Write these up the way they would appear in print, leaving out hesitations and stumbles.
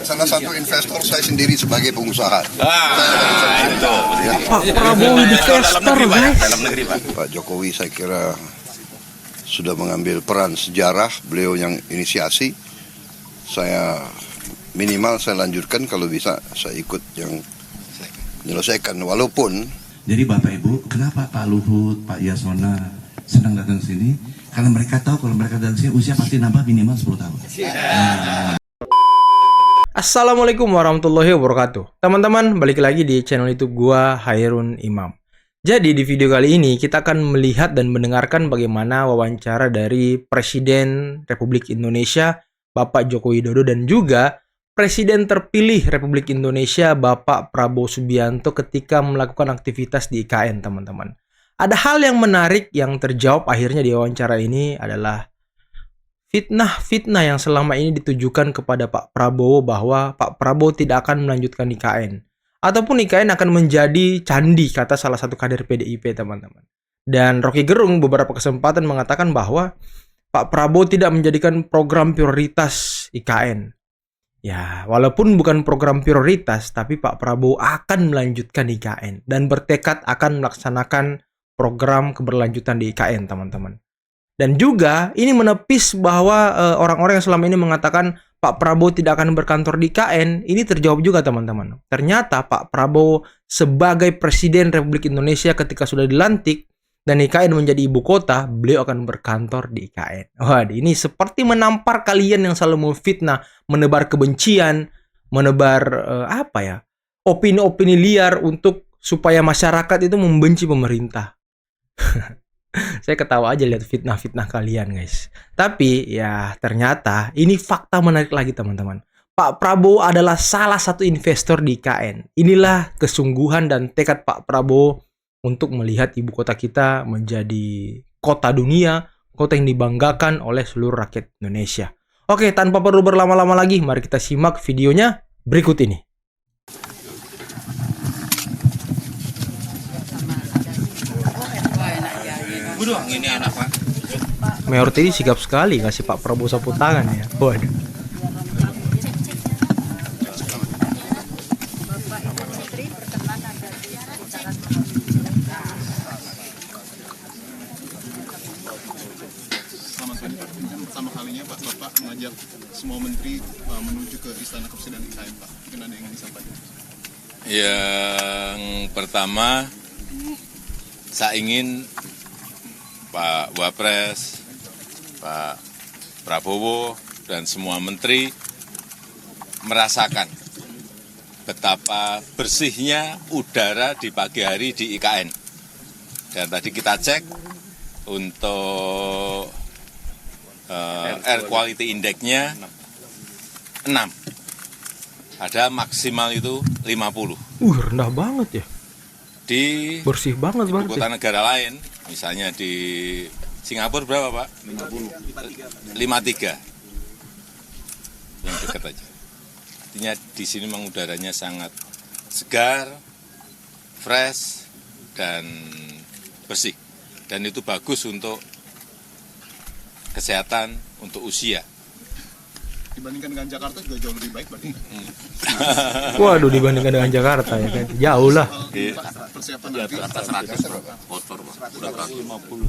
salah satu investor saya sendiri sebagai pengusaha. Itu. Ya. Pak Prabowo investor, guys. Dalam negeri, Pak. Pak Jokowi saya kira sudah mengambil peran sejarah, beliau yang inisiasi. Saya minimal saya lanjutkan, kalau bisa saya ikut yang menyelesaikan. Walaupun jadi Bapak Ibu, kenapa Pak Luhut, Pak Yasona senang datang ke sini? Karena mereka tahu kalau mereka datang ke sini usia pasti nambah minimal 10 tahun. Assalamualaikum warahmatullahi wabarakatuh. Teman-teman, balik lagi di channel YouTube gua, Hairun Imam. Jadi di video kali ini kita akan melihat dan mendengarkan bagaimana wawancara dari Presiden Republik Indonesia Bapak Joko Widodo dan juga Presiden terpilih Republik Indonesia Bapak Prabowo Subianto ketika melakukan aktivitas di IKN, teman-teman. Ada hal yang menarik yang terjawab akhirnya di wawancara ini adalah fitnah-fitnah yang selama ini ditujukan kepada Pak Prabowo bahwa Pak Prabowo tidak akan melanjutkan IKN. Ataupun IKN akan menjadi candi, kata salah satu kader PDIP, teman-teman. Dan Rocky Gerung beberapa kesempatan mengatakan bahwa Pak Prabowo tidak menjadikan program prioritas IKN. Ya, walaupun bukan program prioritas, tapi Pak Prabowo akan melanjutkan IKN dan bertekad akan melaksanakan program keberlanjutan di IKN, teman-teman. Dan juga ini menepis bahwa orang-orang yang selama ini mengatakan Pak Prabowo tidak akan berkantor di IKN, ini terjawab juga, teman-teman. Ternyata Pak Prabowo sebagai Presiden Republik Indonesia ketika sudah dilantik dan IKN menjadi ibu kota, beliau akan berkantor di IKN. Wah, ini seperti menampar kalian yang selalu memfitnah, menebar kebencian, menebar opini-opini liar untuk supaya masyarakat itu membenci pemerintah. Saya ketawa aja lihat fitnah-fitnah kalian, guys. Tapi ya ternyata ini fakta menarik lagi, teman-teman. Pak Prabowo adalah salah satu investor di IKN. Inilah kesungguhan dan tekad Pak Prabowo untuk melihat ibu kota kita menjadi kota dunia, kota yang dibanggakan oleh seluruh rakyat Indonesia. Oke, tanpa perlu berlama-lama lagi, mari kita simak videonya berikut ini. Ini enak, Pak. Mayor tadi sigap sekali kasih Pak Prabowo sapu tangan ya. Waduh. Selamat pagi Pak, ini kan pertama kalinya Pak Bapak mengajak semua menteri menuju ke Istana Kepresidenan IKN Pak. Mungkin ada yang ingin disampaikan? Yang pertama, saya ingin Pak Wapres, Pak Prabowo, dan semua menteri merasakan betapa bersihnya udara di pagi hari di IKN. Dan tadi kita cek untuk air quality index-nya 6. Ada maksimal itu 50. Rendah banget ya. Di Bersih banget ibu banget. kota negara lain, misalnya di Singapura berapa, Pak? 53. Yang dekat aja. Artinya di sini memang udaranya sangat segar, fresh, dan bersih. Dan itu bagus untuk kesehatan, untuk usia. Dibandingkan dengan Jakarta juga jauh lebih baik berarti. Waduh, dibandingkan dengan Jakarta ya kan. Jauh lah. Pak, persiapan nanti atas 100 kotor, Pak. Udah 150.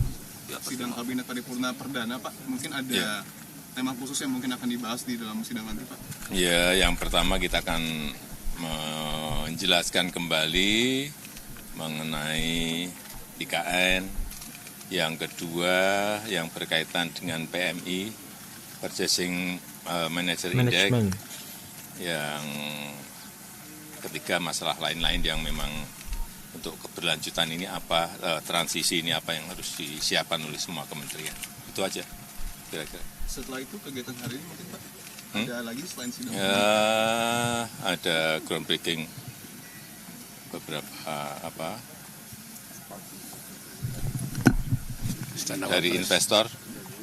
sidang kabinet paripurna perdana Pak, mungkin ada tema khusus yang mungkin akan dibahas di dalam sidang nanti Pak? Ya, yang pertama kita akan menjelaskan kembali mengenai IKN. Yang kedua, yang berkaitan dengan PMI, Purchasing Manager Index. Yang ketiga, masalah lain-lain yang memang untuk keberlanjutan ini apa, transisi ini apa yang harus disiapkan oleh semua kementerian. Itu aja, kira-kira. Setelah itu kegiatan hari ini mungkin Pak, ada lagi selain sidang? Ya, ada groundbreaking beberapa dari investor,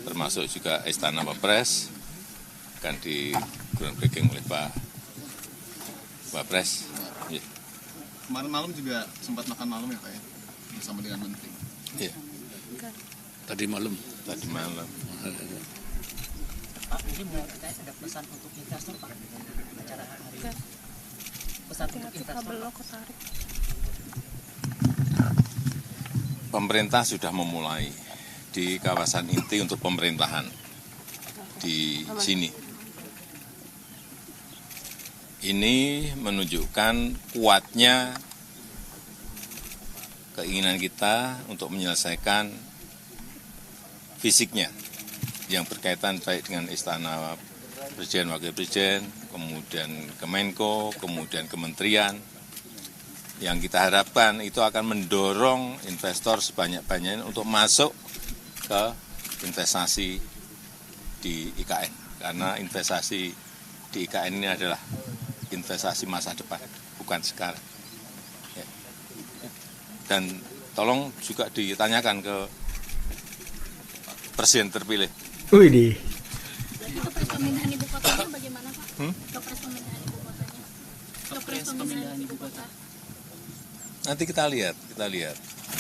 termasuk juga Istana Wapres, akan di groundbreaking oleh Pak Wapres. Ya. Kemarin malam juga sempat makan malam ya Pak ya, bersama dengan Menteri. Iya. Tadi malam. Tadi malam. Pak, mungkin terkait ada pesan untuk investor Pak, acara pusat untuk investor? Pemerintah sudah memulai di kawasan inti untuk pemerintahan di sini. Ini menunjukkan kuatnya keinginan kita untuk menyelesaikan fisiknya yang berkaitan baik dengan Istana Presiden, Wakil Presiden, kemudian Kemenko, kemudian kementerian. Yang kita harapkan itu akan mendorong investor sebanyak-banyaknya untuk masuk ke investasi di IKN. Karena investasi di IKN ini adalah investasi masa depan, bukan sekarang. Ya. Dan tolong juga ditanyakan ke Presiden terpilih. Widih. Kepres pemindahan ibu kotanya bagaimana, Pak? Kepres pemindahan ibu kotanya. Kepres pemindahan ibu kota. Nanti kita lihat.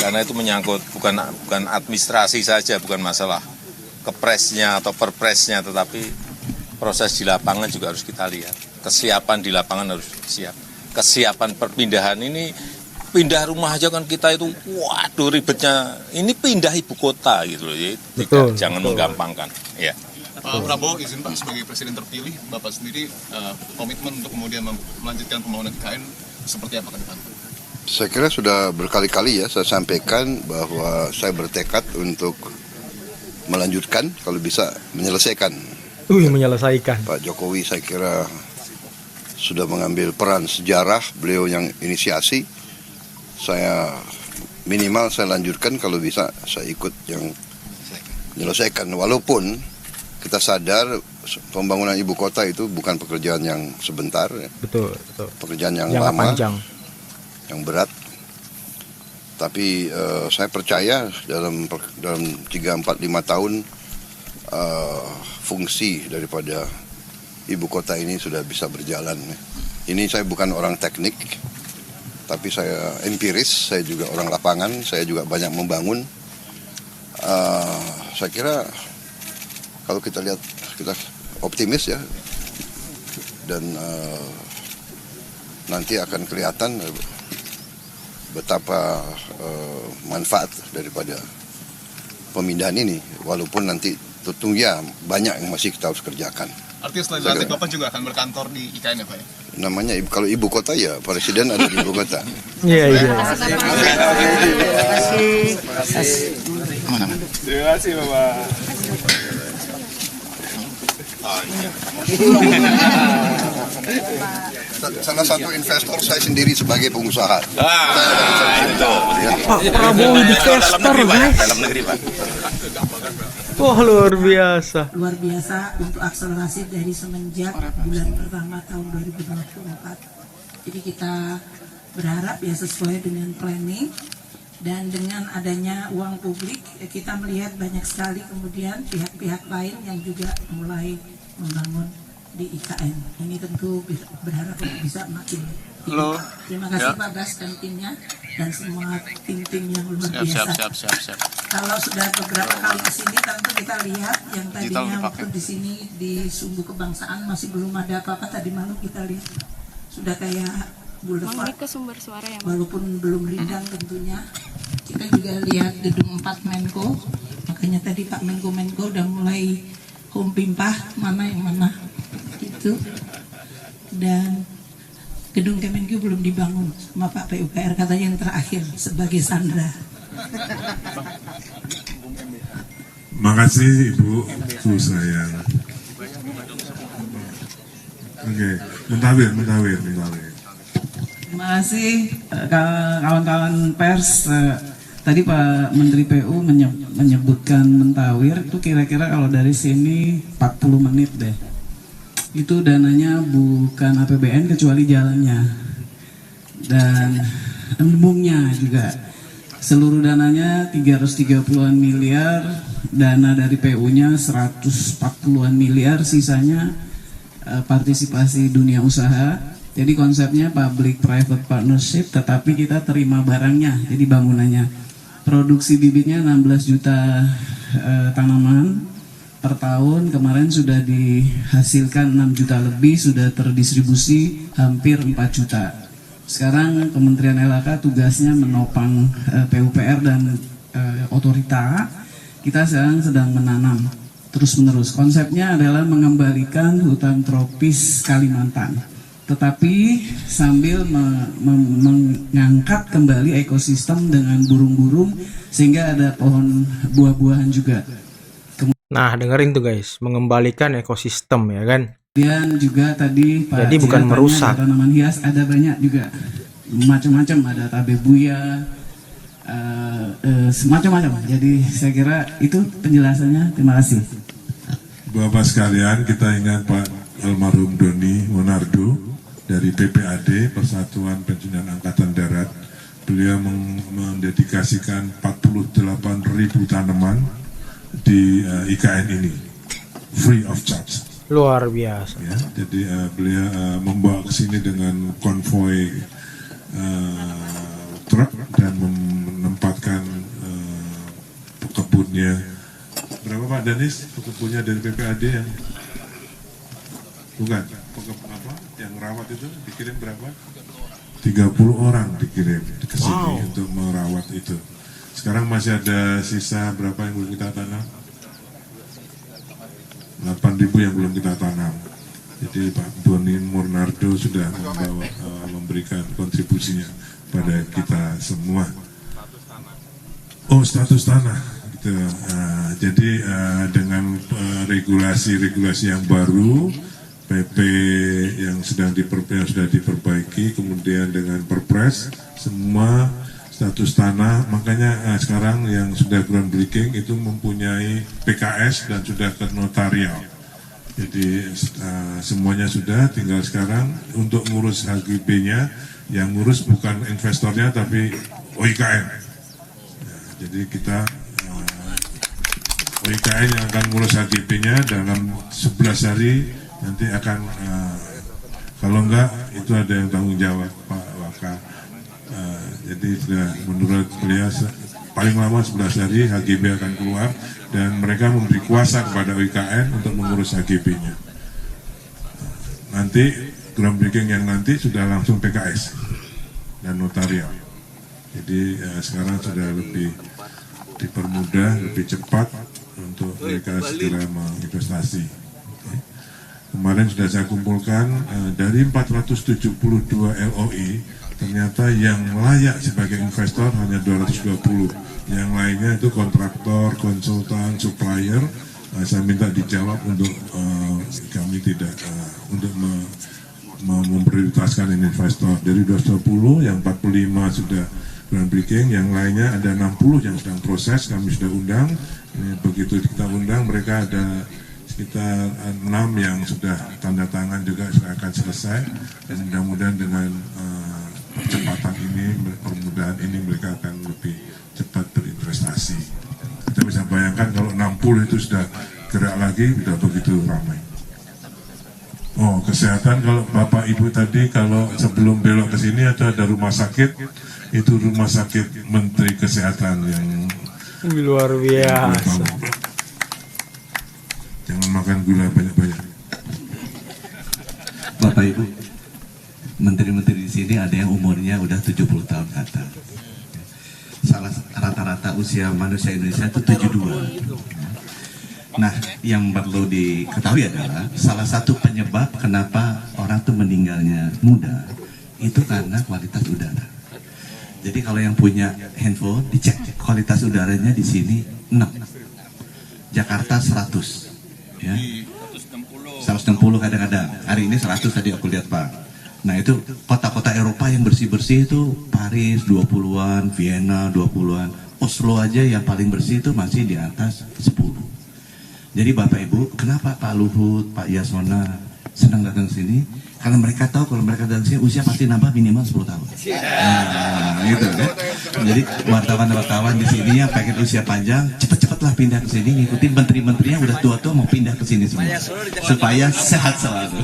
Karena itu menyangkut bukan administrasi saja, bukan masalah kepresnya atau perpresnya, tetapi proses di lapangan juga harus kita lihat. Kesiapan di lapangan harus siap. Kesiapan perpindahan ini, pindah rumah aja kan kita itu, waduh ribetnya. Ini pindah ibu kota gitu loh. Jadi jangan menggampangkan. Ya. Pak Prabowo izin Pak sebagai Presiden terpilih, Bapak sendiri komitmen untuk kemudian melanjutkan pembangunan IKN seperti apa ke depan? Saya kira sudah berkali-kali ya saya sampaikan bahwa saya bertekad untuk melanjutkan, kalau bisa menyelesaikan. Menyelesaikan. Pak Jokowi saya kira sudah mengambil peran sejarah, beliau yang inisiasi. Saya minimal saya lanjutkan, kalau bisa saya ikut yang menyelesaikan. Walaupun kita sadar pembangunan ibu kota itu bukan pekerjaan yang sebentar. Betul. Pekerjaan yang Jangka lama, panjang, yang berat. Tapi saya percaya dalam 3, 4, 5 tahun fungsi daripada ibu kota ini sudah bisa berjalan. Ini saya bukan orang teknik, tapi saya empiris, saya juga orang lapangan, saya juga banyak membangun. Saya kira kalau kita lihat, kita optimis ya, dan nanti akan kelihatan betapa manfaat daripada pemindahan ini, walaupun nanti tentunya banyak yang masih kita harus kerjakan. Artinya setelah dilantik Bapak juga akan berkantor di IKN ya Pak ya? Namanya kalau ibu kota ya Presiden ada di ibu kota. Iya. Terima kasih Bapak. Salah satu investor saya sendiri sebagai pengusaha. Itu. Pak Prabowo investor, guys. Dalam negeri, Pak. Wah, luar biasa. Luar biasa untuk akselerasi dari semenjak bulan pertama tahun 2024. Jadi kita berharap ya sesuai dengan planning, dan dengan adanya uang publik kita melihat banyak sekali kemudian pihak-pihak lain yang juga mulai membangun di IKN. Ini tentu berharap bisa makin. Terima kasih Pak Bas dan timnya dan semua tim-tim yang luar biasa. Siap. Kalau sudah beberapa kali ke sini tentu kita lihat yang tadinya waktu di sini di Sumbu Kebangsaan masih belum ada apa-apa, tadi malam kita lihat sudah kayak boulevard. Ke sumber suara ya, walaupun belum rindang tentunya. Kita juga lihat gedung 4 Menko, makanya tadi Pak Menko udah mulai home pimpah mana yang mana itu, dan gedung Kemenku belum dibangun sama Pak PUPR, katanya yang terakhir sebagai Sandra. Makasih Ibu sayang. Oke, mentawir. Terima kasih kawan-kawan pers. Tadi Pak Menteri PU menyebutkan mentawir itu kira-kira kalau dari sini 40 menit deh. Itu dananya bukan APBN kecuali jalannya dan embungnya juga. Seluruh dananya 330-an miliar, dana dari PU-nya 140-an miliar, sisanya partisipasi dunia usaha. Jadi konsepnya public private partnership, tetapi kita terima barangnya, jadi bangunannya. Produksi bibitnya 16 juta tanaman per tahun, kemarin sudah dihasilkan 6 juta lebih, sudah terdistribusi hampir 4 juta. Sekarang Kementerian LHK tugasnya menopang PUPR dan otorita. Kita sekarang sedang menanam terus-menerus. Konsepnya adalah mengembalikan hutan tropis Kalimantan, tetapi sambil mengangkat kembali ekosistem dengan burung-burung sehingga ada pohon buah-buahan juga. Nah, dengerin tuh guys, mengembalikan ekosistem ya kan. Kemudian juga tadi Pak Jadi bukan Cia merusak. ada tanaman hias, ada banyak juga macam-macam, ada tabebuya, semacam-macam. Jadi saya kira itu penjelasannya. Terima kasih. Bapak sekalian, kita ingat Pak almarhum Doni Monardo dari PPAD, Persatuan Pensiunan Angkatan Darat. Beliau mendedikasikan 48.000 tanaman di IKN ini, free of charge. Luar biasa. Ya, jadi beliau membawa ke sini dengan konvoi truk dan menempatkan kebunnya. Berapa Pak Danis pekebunnya dari PPAD yang bukan yang rawat itu dikirim berapa? 30 orang dikirim ke sini untuk merawat itu. Sekarang masih ada sisa berapa yang belum kita tanam? 8.000 yang belum kita tanam. Jadi Pak Doni Monardo sudah memberikan kontribusinya pada kita semua. Oh, status tanah. Gitu. Jadi dengan regulasi-regulasi yang baru, PP yang sudah diperbaiki, kemudian dengan Perpres, semua status tanah, makanya sekarang yang sudah groundbreaking itu mempunyai PKS dan sudah ke notarial. Jadi semuanya sudah, tinggal sekarang untuk ngurus HGB-nya, yang ngurus bukan investornya tapi OIKN. Jadi kita OIKN yang akan ngurus HGB-nya dalam 11 hari nanti akan, kalau enggak itu ada yang tanggung jawab Pak Waka. Jadi sudah menurut beliau paling lama 11 hari HGB akan keluar dan mereka memberi kuasa kepada OIKN untuk mengurus HGB-nya. Nanti groundbreaking yang nanti sudah langsung PKS dan notarial. Jadi sekarang sudah lebih dipermudah, lebih cepat untuk mereka segera menginvestasi. Kemarin sudah saya kumpulkan dari 472 LOI, ternyata yang layak sebagai investor hanya 220. Yang lainnya itu kontraktor, konsultan, supplier. Saya minta dijawab untuk kami tidak untuk memprioritaskan investor. Dari 220, yang 45 sudah groundbreaking, yang lainnya ada 60 yang sedang proses, kami sudah undang. Begitu kita undang, mereka ada sekitar 6 yang sudah tanda tangan juga akan selesai, dan mudah-mudahan dengan percepatan ini, permudahan ini mereka akan lebih cepat berinvestasi. Kita bisa bayangkan kalau 60 itu sudah gerak lagi, sudah begitu ramai. Oh, kesehatan, kalau Bapak Ibu tadi kalau sebelum belok ke sini ada rumah sakit, itu rumah sakit Menteri Kesehatan yang luar biasa. Jangan makan gula banyak-banyak. Bapak Ibu, menteri-menteri di sini ada yang umurnya udah 70 tahun ke atas. Rata-rata usia manusia Indonesia itu 72. Nah, yang perlu diketahui adalah salah satu penyebab kenapa orang tuh meninggalnya muda itu karena kualitas udara. Jadi kalau yang punya handphone dicek kualitas udaranya di sini 6. Jakarta 100. Ya, 160 kadang-kadang. Hari ini 100 tadi aku lihat Pak. Nah itu kota-kota Eropa yang bersih-bersih itu Paris 20-an, Vienna 20-an, Oslo aja yang paling bersih itu masih di atas 10. Jadi Bapak Ibu, kenapa Pak Luhut, Pak Yasona senang datang sini? Karena mereka tahu kalau mereka datang sini usia pasti nambah minimal 10 tahun. Nah, gitu kan. Jadi wartawan-wartawan di sini yang pengen usia panjang, cepet-cepetlah pindah ke sini, ngikutin menteri-menterinya udah tua-tua mau pindah ke sini semua. Supaya sehat selalu.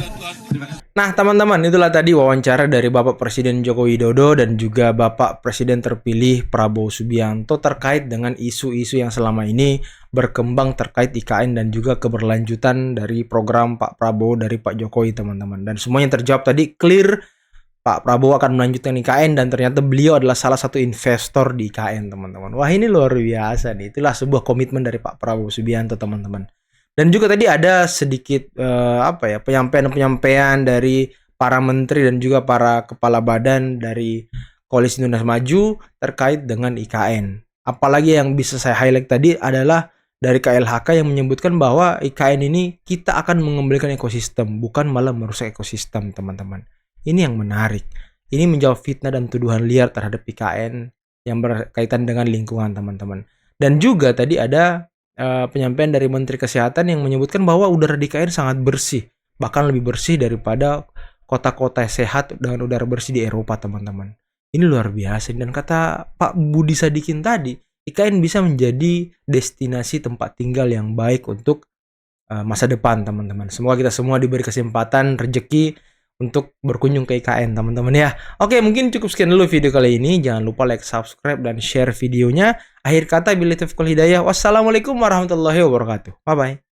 Terima kasih. Nah teman-teman, itulah tadi wawancara dari Bapak Presiden Joko Widodo dan juga Bapak Presiden terpilih Prabowo Subianto terkait dengan isu-isu yang selama ini berkembang terkait IKN dan juga keberlanjutan dari program Pak Prabowo dari Pak Jokowi teman-teman. Dan semuanya terjawab tadi clear, Pak Prabowo akan melanjutkan IKN dan ternyata beliau adalah salah satu investor di IKN, teman-teman. Wah, ini luar biasa nih. Itulah sebuah komitmen dari Pak Prabowo Subianto, teman-teman. Dan juga tadi ada sedikit penyampaian dari para menteri dan juga para kepala badan dari Koalisi Indonesia Maju terkait dengan IKN. Apalagi yang bisa saya highlight tadi adalah dari KLHK yang menyebutkan bahwa IKN ini kita akan mengembalikan ekosistem, bukan malah merusak ekosistem, teman-teman. Ini yang menarik. Ini menjawab fitnah dan tuduhan liar terhadap IKN yang berkaitan dengan lingkungan, teman-teman. Dan juga tadi ada penyampaian dari Menteri Kesehatan yang menyebutkan bahwa udara di IKN sangat bersih, bahkan lebih bersih daripada kota-kota sehat dengan udara bersih di Eropa, teman-teman. Ini luar biasa. Dan kata Pak Budi Sadikin tadi, IKN bisa menjadi destinasi tempat tinggal yang baik untuk masa depan, teman-teman. Semoga kita semua diberi kesempatan, rezeki untuk berkunjung ke IKN, teman-teman ya. Oke, mungkin cukup sekian dulu video kali ini. Jangan lupa like, subscribe, dan share videonya. Akhir kata, billahi taufiq wal hidayah. Wassalamualaikum warahmatullahi wabarakatuh. Bye-bye.